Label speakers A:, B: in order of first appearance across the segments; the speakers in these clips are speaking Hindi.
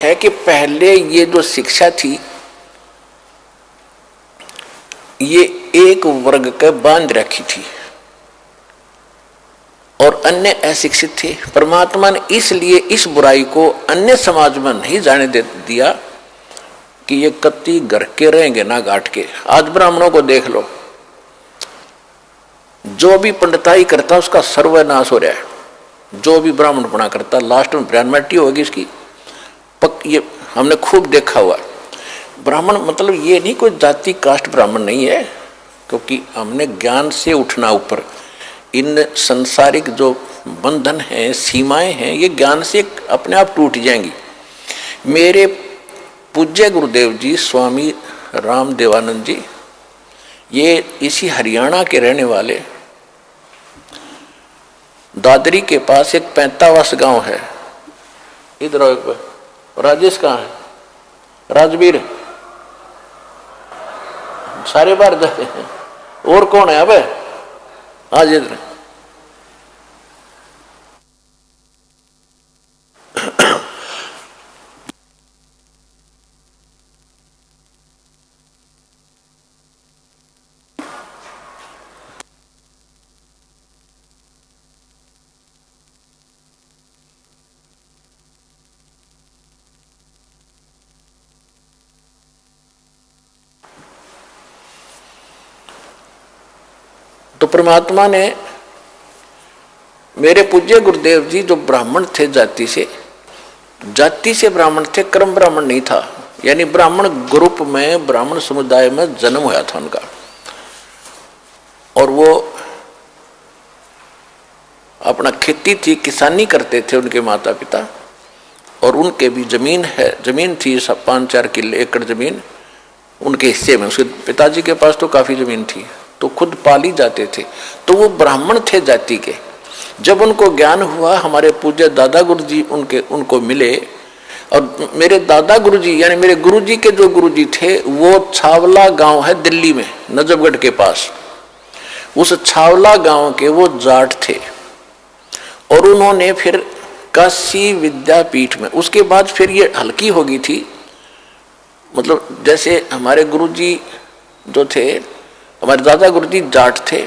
A: है कि पहले ये जो शिक्षा थी ये एक वर्ग के बांध रखी थी और अन्य अशिक्षित थे। परमात्मा ने इसलिए इस बुराई को अन्य समाज में नहीं जाने दे दिया कि ये कत्ती घर के रहेंगे ना घाट के। आज ब्राह्मणों को देख लो, जो भी पंडिताई करता उसका सर्वनाश हो रहा है। जो भी ब्राह्मण बना करता लास्ट में ब्राह्मणटी होगी इसकी ये हमने खूब देखा हुआ। ब्राह्मण मतलब ये नहीं कोई जाति कास्ट ब्राह्मण नहीं है, क्योंकि हमने ज्ञान से उठना ऊपर। इन संसारिक जो बंधन हैं, सीमाएं हैं, ये ज्ञान से अपने आप टूट जाएंगी। मेरे पूज्य गुरुदेव जी स्वामी राम देवानंद जी, ये इसी हरियाणा के रहने वाले, दादरी के पास एक 45 गांव है। इधर राजेश कहाँ है? राजवीर सारे बार जाते हैं। और कौन है? अब आज इधर तो परमात्मा ने मेरे पूज्य गुरुदेव जी जो ब्राह्मण थे, जाति से ब्राह्मण थे, कर्म ब्राह्मण नहीं था। यानी ब्राह्मण ग्रुप में, ब्राह्मण समुदाय में जन्म हुआ था उनका। और वो अपना खेती थी, किसानी करते थे उनके माता पिता। और उनके भी जमीन थी 5-4 किले एकड़ जमीन उनके हिस्से में। उसके पिताजी के पास तो काफी जमीन थी, तो खुद पाली जाते थे। तो वो ब्राह्मण थे जाति के। जब उनको ज्ञान हुआ, हमारे पूज्य दादा गुरुजी उनको मिले। और मेरे दादा गुरुजी यानी मेरे गुरुजी के जो गुरुजी थे वो छावला गांव है दिल्ली में, नजफगढ़ के पास। उस छावला गांव के वो जाट थे। और उन्होंने फिर काशी विद्यापीठ में, उसके बाद फिर ये हल्की हो गई थी। मतलब जैसे हमारे गुरुजी जो थे, हमारे दादा गुरुजी जाट थे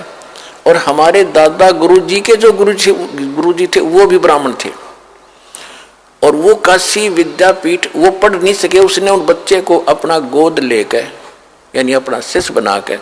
A: और हमारे दादा गुरुजी के जो गुरुजी थे वो भी ब्राह्मण थे। और वो काशी विद्यापीठ वो पढ़ नहीं सके, उसने उन बच्चे को अपना गोद लेकर यानी अपना शिष्य बना कर